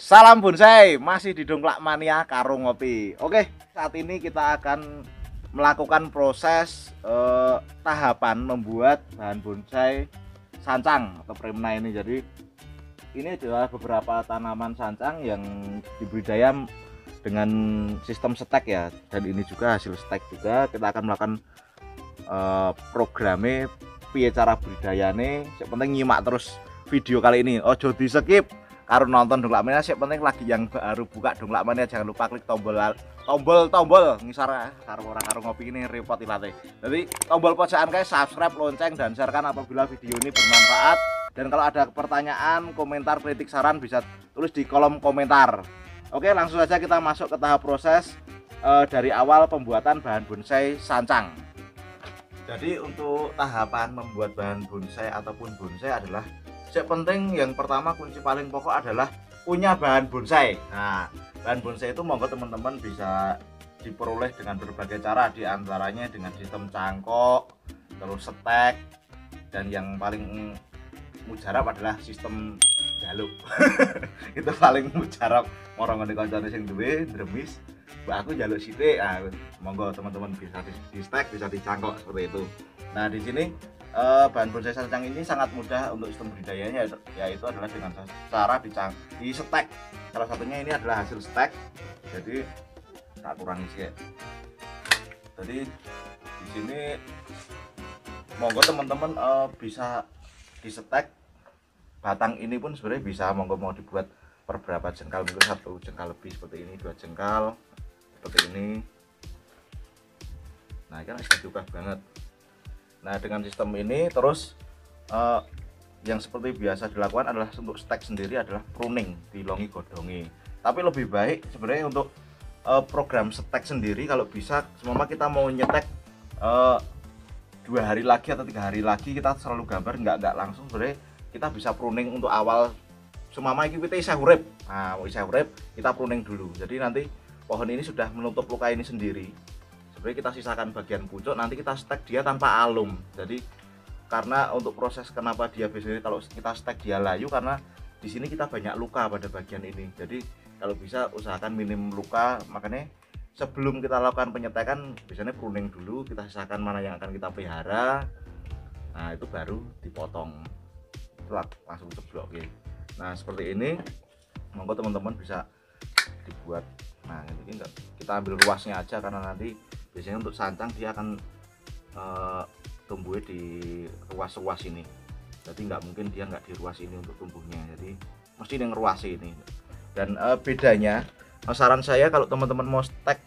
Salam bonsai, masih di Dongklak Mania karo ngopi. Oke, saat ini kita akan melakukan proses tahapan membuat bahan bonsai sancang atau premna ini. Jadi ini adalah beberapa tanaman sancang yang dibudidaya dengan sistem stek ya. Dan ini juga hasil stek juga. Kita akan melakukan programnya piye cara budidayane. Yang penting nyimak terus video kali ini. Ojo di skip. Karo nonton Dongklak Mania, sih penting lagi yang baru buka Dongklak Mania jangan lupa klik tombol ngisar karo ngopi ini repot ilate. Jadi tombol pojokan kayak subscribe, lonceng dan sharekan apabila video ini bermanfaat. Dan kalau ada pertanyaan, komentar, kritik, saran bisa tulis di kolom komentar. Oke, langsung saja kita masuk ke tahap proses dari awal pembuatan bahan bonsai sancang. Jadi untuk tahapan membuat bahan bonsai ataupun bonsai adalah yang penting yang pertama kunci paling pokok adalah punya bahan bonsai. Nah, bahan bonsai itu monggo teman-teman bisa diperoleh dengan berbagai cara, diantaranya dengan sistem cangkok, terus stek, dan yang paling mujarab adalah sistem jaluk. Itu paling mujarab orang ngene kancane sing duwe dremis, mbak aku jaluk sithik. Nah, monggo teman-teman bisa di stek, bisa dicangkok seperti itu. Nah, di sini bahan bonsai sancang ini sangat mudah untuk sistem budidayanya, yaitu adalah dengan cara di stek. Salah satunya ini adalah hasil stek. Jadi tak kurangi sih. Jadi di sini monggo teman-teman bisa di stek. Batang ini pun sebenarnya bisa monggo mau dibuat per berapa jengkal, mungkin 1 jengkal lebih seperti ini, 2 jengkal seperti ini. Nah, kan juga banget. Nah, dengan sistem ini terus yang seperti biasa dilakukan adalah untuk stek sendiri adalah pruning, dilongi godongi. Tapi lebih baik sebenarnya untuk program stek sendiri kalau bisa semua kita mau nyetek 2 hari lagi atau 3 hari lagi, kita selalu gambar nggak langsung. Sebenarnya kita bisa pruning untuk awal semama iki kita isih urip. Nah, isih urip kita pruning dulu. Jadi nanti pohon ini sudah menutup luka ini sendiri. Sebenarnya kita sisakan bagian pucuk, nanti kita stek dia tanpa alum. Jadi karena untuk proses kenapa dia biasanya kalau kita stek dia layu, karena di sini kita banyak luka pada bagian ini. Jadi kalau bisa usahakan minim luka, makanya sebelum kita lakukan penyetekan biasanya pruning dulu, kita sisakan mana yang akan kita pelihara. Nah, itu baru dipotong. Langsung ceblok. Oke. Nah, seperti ini monggo teman-teman bisa dibuat. Nah, ini enggak kita ambil luasnya aja karena nanti biasanya untuk sancang dia akan tumbuh di ruas-ruas ini. Jadi nggak mungkin dia nggak di ruas ini untuk tumbuhnya. Jadi mesti yang ruas ini. Dan bedanya, saran saya kalau teman-teman mau stek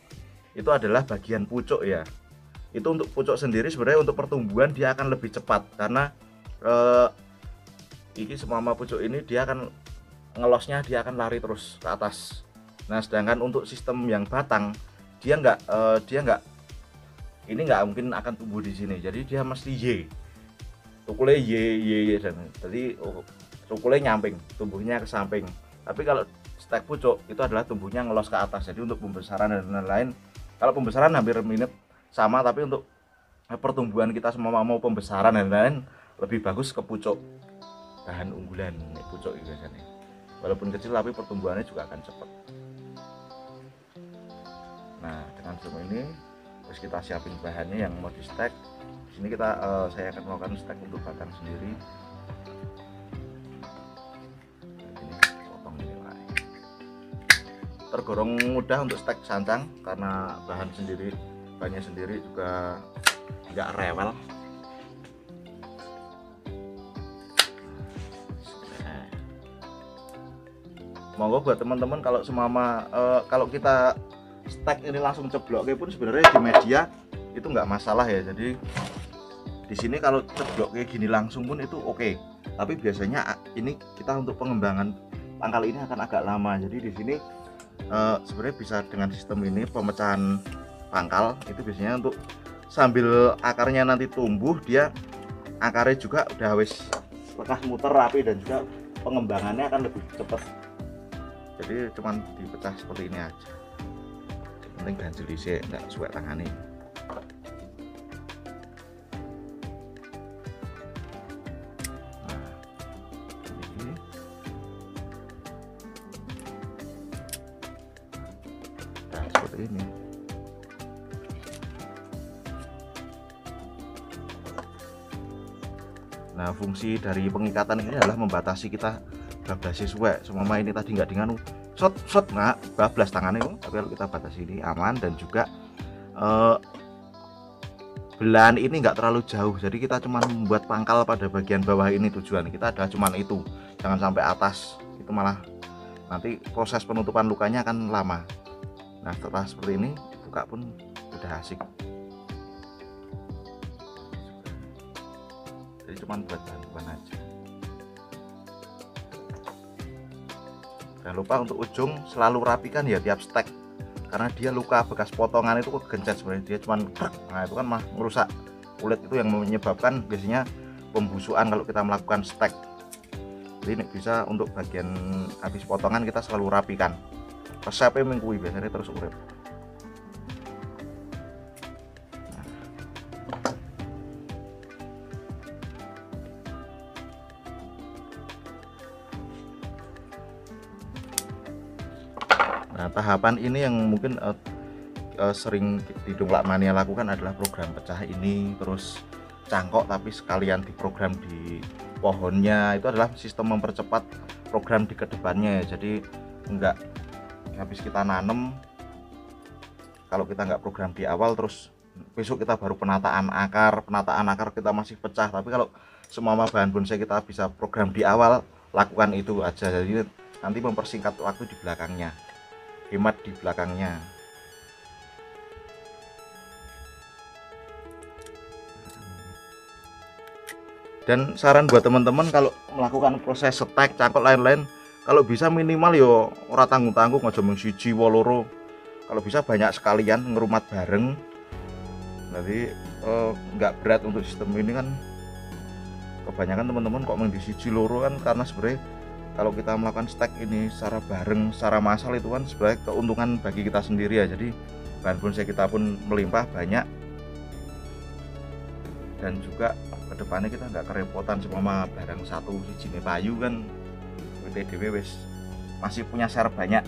itu adalah bagian pucuk ya. Itu untuk pucuk sendiri sebenarnya untuk pertumbuhan dia akan lebih cepat karena ini semua pucuk ini dia akan ngelosnya dia akan lari terus ke atas. Nah, sedangkan untuk sistem yang batang dia nggak ini nggak mungkin akan tumbuh di sini. Jadi dia mesti Y, tukulnya Y dan jadi tukulnya nyamping, tumbuhnya ke samping. Tapi kalau stek pucuk itu adalah tumbuhnya ngelos ke atas. Jadi untuk pembesaran dan lain-lain, kalau pembesaran hampir mirip sama, tapi untuk pertumbuhan kita semua mau pembesaran dan lain-lain lebih bagus ke pucuk. Bahan unggulan pucuk itu biasanya. Walaupun kecil tapi pertumbuhannya juga akan cepat. Nah, dengan semua ini terus kita siapin bahannya yang mau di stek. Di sini kita saya akan melakukan stek untuk batang sendiri. Ini potong ini lagi. Tergolong mudah untuk stek sancang karena bahannya sendiri juga nggak rewel. Monggo buat teman-teman kalau semama kalau kita stek ini langsung ceblok pun sebenarnya di media itu nggak masalah ya. Jadi di sini kalau ceblok kayak gini langsung pun itu oke. Tapi biasanya ini kita untuk pengembangan pangkal ini akan agak lama. Jadi di sini sebenarnya bisa dengan sistem ini pemecahan pangkal itu biasanya untuk sambil akarnya nanti tumbuh dia akarnya juga udah wis lekas muter rapi dan juga pengembangannya akan lebih cepat. Jadi cuman dipecah seperti ini aja. Penting ganjel dhisik enggak suwek tangane. Nah, ini seperti ini. Nah, fungsi dari pengikatan ini adalah membatasi kita bablas sesuai. Semua ini tadi nggak dengan shot nggak bablas tangannya, tapi kalau kita batasi ini aman, dan juga belahan ini nggak terlalu jauh, jadi kita cuma membuat pangkal pada bagian bawah ini. Tujuan kita adalah cuman itu, jangan sampai atas, itu malah nanti proses penutupan lukanya akan lama. Nah, setelah seperti ini buka pun udah asik. Jadi cuman buat bantuan aja. Jangan lupa untuk ujung selalu rapikan ya tiap stek, karena dia luka bekas potongan itu gencet sebenarnya, dia cuman nah itu kan mah merusak kulit, itu yang menyebabkan biasanya pembusukan kalau kita melakukan stek. Jadi ini bisa untuk bagian habis potongan kita selalu rapikan. Resepnya mengkui biasanya terus urip. Nah, tahapan ini yang mungkin sering di Dongklak Mania lakukan adalah program pecah ini, terus cangkok tapi sekalian diprogram di pohonnya. Itu adalah sistem mempercepat program di kedepannya. Jadi enggak habis kita nanem, kalau kita nggak program di awal, terus besok kita baru penataan akar kita masih pecah. Tapi kalau semua bahan bonsai kita bisa program di awal, lakukan itu aja. Jadi nanti mempersingkat waktu di belakangnya, hemat di belakangnya. Dan saran buat teman-teman kalau melakukan proses stek, cangkok lain-lain, kalau bisa minimal yo ora tanggung-tanggung, aja mung siji loro. Kalau bisa banyak sekalian ngerumat bareng. Jadi nggak berat untuk sistem ini kan. Kebanyakan teman-teman kok mung di siji loro kan, karena sebenarnya kalau kita melakukan stek ini secara bareng, secara massal, itu kan sebenarnya keuntungan bagi kita sendiri ya. Jadi bahan bonsai kita pun melimpah banyak, dan juga kedepannya kita nggak kerepotan semua barang satu siji payu kan. WTDW wis masih punya share banyak.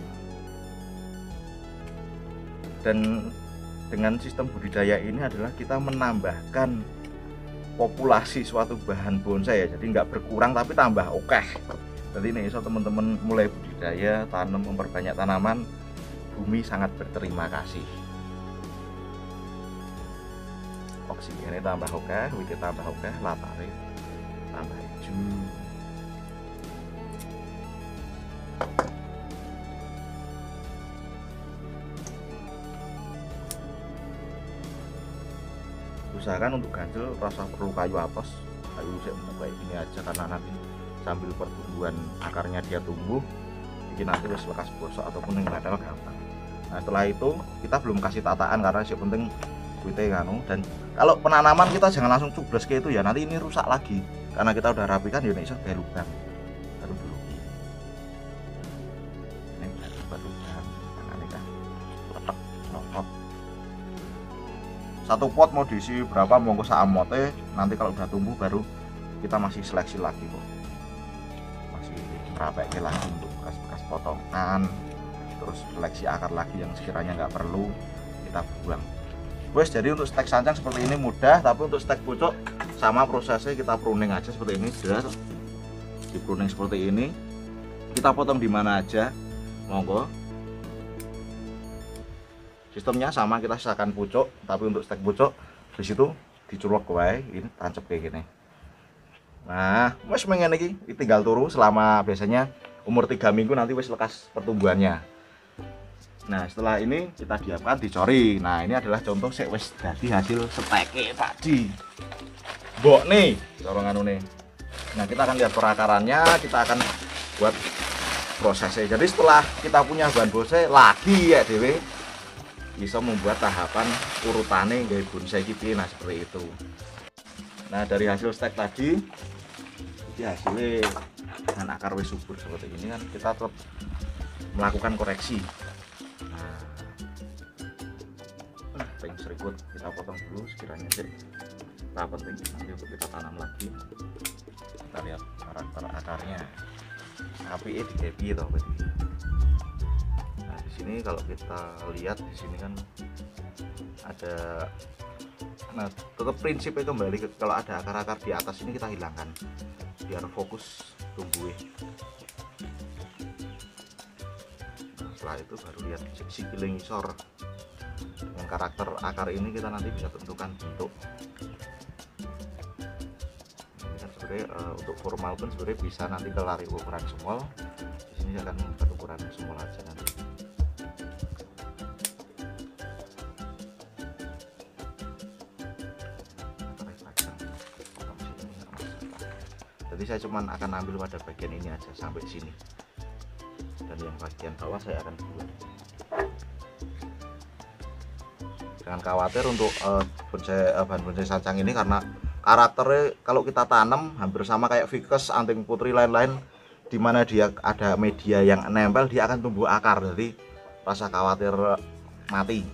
Dan dengan sistem budidaya ini adalah kita menambahkan populasi suatu bahan bonsai ya, jadi nggak berkurang tapi tambah okeh. Jadi ini so teman-teman mulai budidaya, tanam, memperbanyak tanaman, bumi sangat berterima kasih. Oksigennya tambah oke, witnya tambah oke, latare tambah hijau. Usahakan untuk ganjel rasa perlu kayu atas, kayu kayak gini aja, karena nanti sambil pertumbuhan akarnya dia tumbuh, bikin nanti harus lekas bosok ataupun yang ada gampang. Nah, setelah itu kita belum kasih tataan karena yang penting dan kalau penanaman kita jangan langsung cubles kayak itu ya, nanti ini rusak lagi karena kita udah rapikan ya. Ini kayak lubang baru dulu ini baru lubang, nah, ini kan letak nopot satu pot mau diisi berapa monggo saamote. Nanti kalau udah tumbuh baru kita masih seleksi lagi kok, masih rapikan lagi untuk bekas-bekas potongan, terus seleksi akar lagi yang sekiranya nggak perlu kita buang. Wes, jadi untuk stek sancang seperti ini mudah, tapi untuk stek pucuk sama prosesnya, kita pruning aja seperti ini. Sudah di pruning seperti ini, kita potong di mana aja monggo. Sistemnya sama, kita sisakan pucuk, tapi untuk stek pucuk di situ diculok wae, ini tancap kayak gini. Nah, wes mengen iki tinggal turu selama biasanya umur 3 minggu, nanti wes lekas pertumbuhannya. Nah, setelah ini kita diamkan, dicori. Nah, ini adalah contoh sik wis dadi hasil steke tadi. Mbok nih, cara nganune. Nah, kita akan lihat perakarannya, kita akan buat prosesnya. Jadi setelah kita punya bahan bonsai lagi ya dhewe bisa membuat tahapan urutane gawe bonsai iki. Nah, seperti itu. Nah, dari hasil stek tadi ini hasilnya dengan akar wis subur seperti ini kan, kita tetap melakukan koreksi. Nah, serikut kita potong dulu sekiranya sih tak penting, nanti untuk kita tanam lagi. Kita lihat karakter akarnya, api di gapi atau nah, di sini kalau kita lihat di sini kan ada, nah tetap prinsipnya kembali ke, kalau ada akar-akar di atas ini kita hilangkan biar fokus tumbuhnya. Nah, setelah itu baru lihat sikile ngisor. Dengan karakter akar ini kita nanti bisa tentukan bentuk. Ini kan sebenarnya untuk formal pun sebenarnya bisa nanti kelari ukuran small. Di sini akan membuat ukuran small aja nanti. Jadi saya cuman akan ambil pada bagian ini aja sampai sini, dan yang bagian bawah saya akan buat. Jangan khawatir untuk bahan bonsai sancang ini, karena karakternya kalau kita tanam hampir sama kayak ficus, anting putri lain-lain, dimana dia ada media yang nempel dia akan tumbuh akar. Jadi rasa khawatir mati,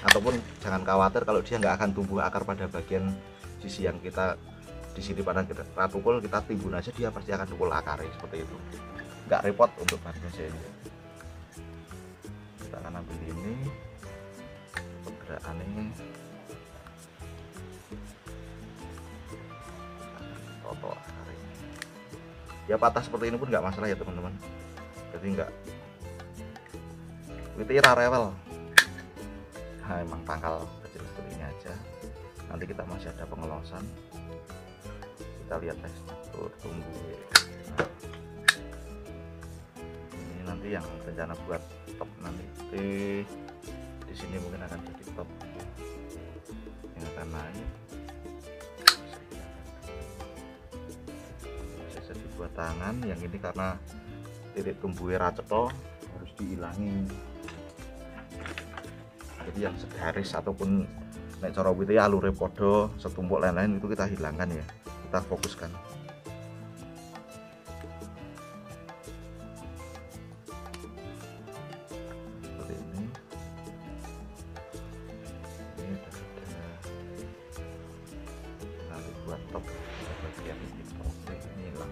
ataupun jangan khawatir kalau dia nggak akan tumbuh akar pada bagian sisi yang kita di sini. Pada kita pukul, kita timbun aja dia pasti akan tumbuh akarnya seperti itu, nggak repot untuk bahan bonsai ini. Kita akan ambil ini pergerakannya, toto akarnya ya patah seperti ini pun nggak masalah ya teman-teman. Jadi nggak witira rewel. Nah, emang pangkal kecil seperti ini aja. Nanti kita masih ada pengelosan, kita lihat tekstur tumbuh. Nah, ini nanti yang rencana buat top nanti di sini mungkin akan jadi top yang akan naik. Bisa jadi buat tangan. Yang ini karena titik tumbuhnya raceto harus dihilangin. Jadi yang segaris ataupun nek cara wite alure podo setumpuk lain-lain itu kita hilangkan ya, kita fokuskan. Seperti ini. Ini udah ada. Nanti buat top bagian ini. Oke, ini hilang.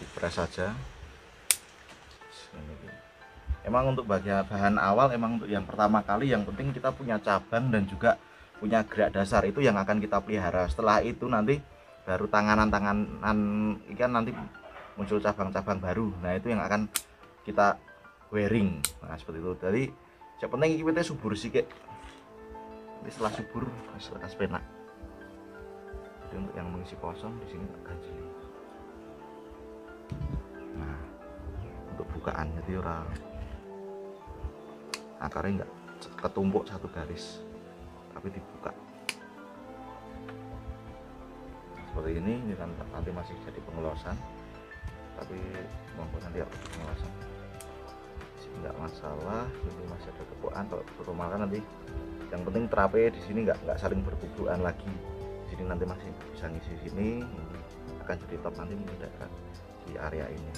Dipres saja. Emang untuk bahan awal, emang untuk yang pertama kali yang penting kita punya cabang dan juga punya gerak dasar, itu yang akan kita pelihara. Setelah itu nanti baru tanganan ikan nanti muncul cabang-cabang baru. Nah itu yang akan kita wearing. Nah seperti itu. Jadi yang penting kita subur sih kek. Ini setelah subur setelah penak. Jadi untuk yang mengisi kosong di sini tak ganjeli. Nah untuk bukaan jadi orang akarnya enggak ketumpuk satu garis tapi dibuka seperti ini kan nanti masih jadi pengelosan, tapi monggo nanti aku pengelosan enggak masalah. Ini masih ada tepukan, kalau normal kan nanti yang penting terape di sini enggak saling bertubuhan lagi. Di sini nanti masih bisa ngisi sini, ini akan jadi top nanti mendadak di area ini,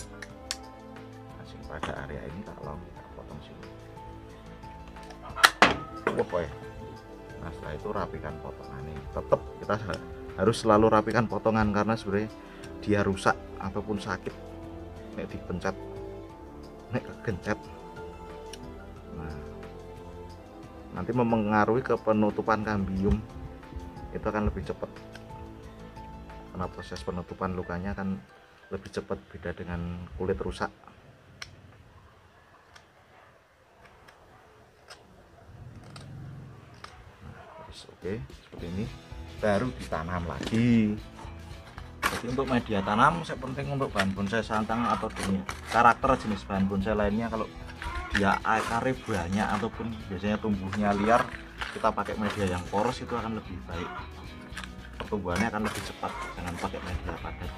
masih pada area ini kalau kita potong sini. Wah, nah setelah itu rapikan potongan ini. Tetap kita harus selalu rapikan potongan karena sebenarnya dia rusak ataupun sakit nek dipencet, nek kegencet. Nah nanti mempengaruhi ke penutupan kambium, itu akan lebih cepat karena proses penutupan lukanya akan lebih cepat, beda dengan kulit rusak. Oke, seperti ini baru ditanam lagi. Jadi untuk media tanam saya penting untuk bahan bonsai santang atau karakter jenis bahan bonsai lainnya, kalau dia akarnya banyak ataupun biasanya tumbuhnya liar, kita pakai media yang poros itu akan lebih baik, pertumbuhannya akan lebih cepat. Jangan pakai media padat.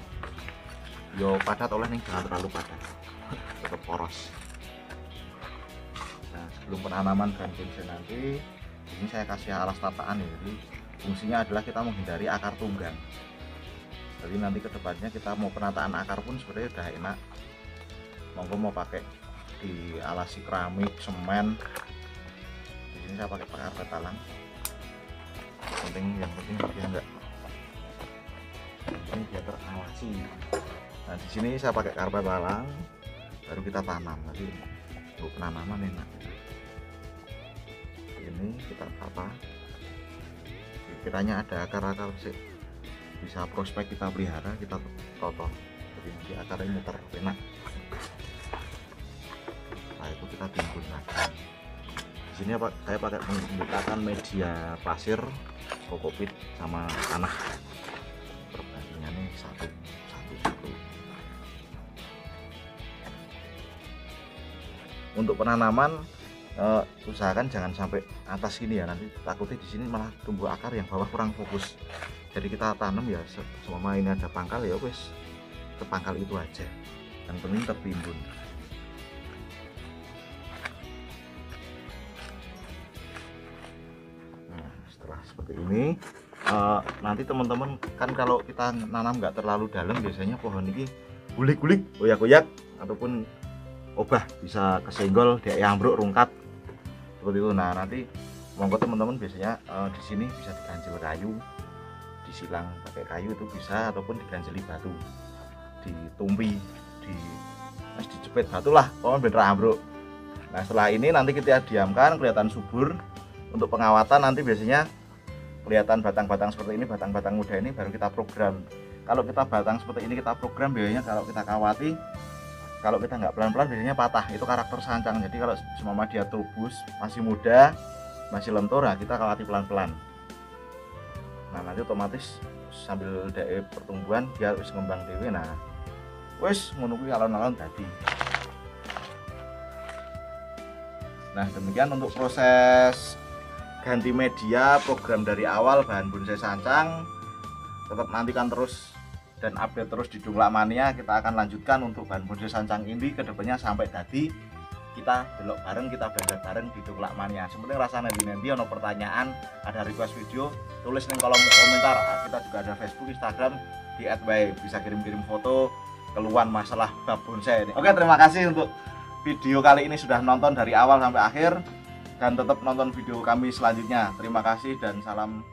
Yo padat oleh nih, jangan terlalu padat, tetap poros. Nah sebelum penanaman bahan bonsai nanti ini saya kasih alas tataan ya. Jadi fungsinya adalah kita menghindari akar tunggang. Jadi nanti kedepannya kita mau penataan akar pun sebenarnya udah enak. Monggo mau pakai di alasi keramik, semen, Di sini saya pakai karpet talang. Yang penting dia enggak, ini dia terawasi. Nah di sini saya pakai karpet talang, baru kita tanam. Nanti untuk penanaman enak. Ini kita tata. Kiranya ada akar-akar sih, bisa prospek kita pelihara, kita toto. Jadi nanti akarnya muter enak. Nah itu kita timbun lagi. Di sini saya pakai menggunakan media pasir, kokopit sama tanah. Perbandingannya satu. Untuk penanaman usahakan jangan sampai atas sini ya, nanti takutnya di sini malah tumbuh akar yang bawah kurang fokus. Jadi kita tanam ya semua ini ada pangkal ya wes ke pangkal itu aja, yang penting tertimbun. Nah setelah seperti ini nanti teman-teman kan kalau kita nanam nggak terlalu dalam biasanya pohon ini gulik-gulik, goyak-goyak ataupun obah bisa kesenggol, dia ambruk, rungkat seperti itu. Nah nanti monggo teman-teman biasanya di sini bisa diganjel kayu, disilang pakai kayu itu bisa, ataupun diganjeli batu, ditumpi, dijepit batu lah, pohon bener ambruk. Nah setelah ini nanti kita diamkan kelihatan subur. Untuk pengawatan nanti biasanya kelihatan batang-batang seperti ini, batang-batang muda ini baru kita program. Kalau kita batang seperti ini kita program, biasanya kalau kita kawati, kalau kita nggak pelan-pelan biasanya patah. Itu karakter sancang. Jadi kalau semua dia tubus masih muda, masih lentur, nah kita kawati pelan-pelan. Nah nanti otomatis sambil dae pertumbuhan dia harus ngembang dewe. Nah wis ngono kuwi alon-alon tadi. Nah demikian untuk proses ganti media, program dari awal bahan bonsai sancang. Tetap nantikan terus dan update terus di Dongklak Mania. Kita akan lanjutkan untuk bahan bonsai sancang ini kedepannya sampai tadi kita delok bareng, kita belajar bareng di Dongklak Mania. Sebenarnya rasanya nanti ono pertanyaan, ada request video, tulis di kolom komentar. Kita juga ada Facebook, Instagram di @way, bisa kirim-kirim foto keluhan masalah bab bonsai ini. Oke, terima kasih untuk video kali ini sudah nonton dari awal sampai akhir, dan tetap nonton video kami selanjutnya. Terima kasih dan salam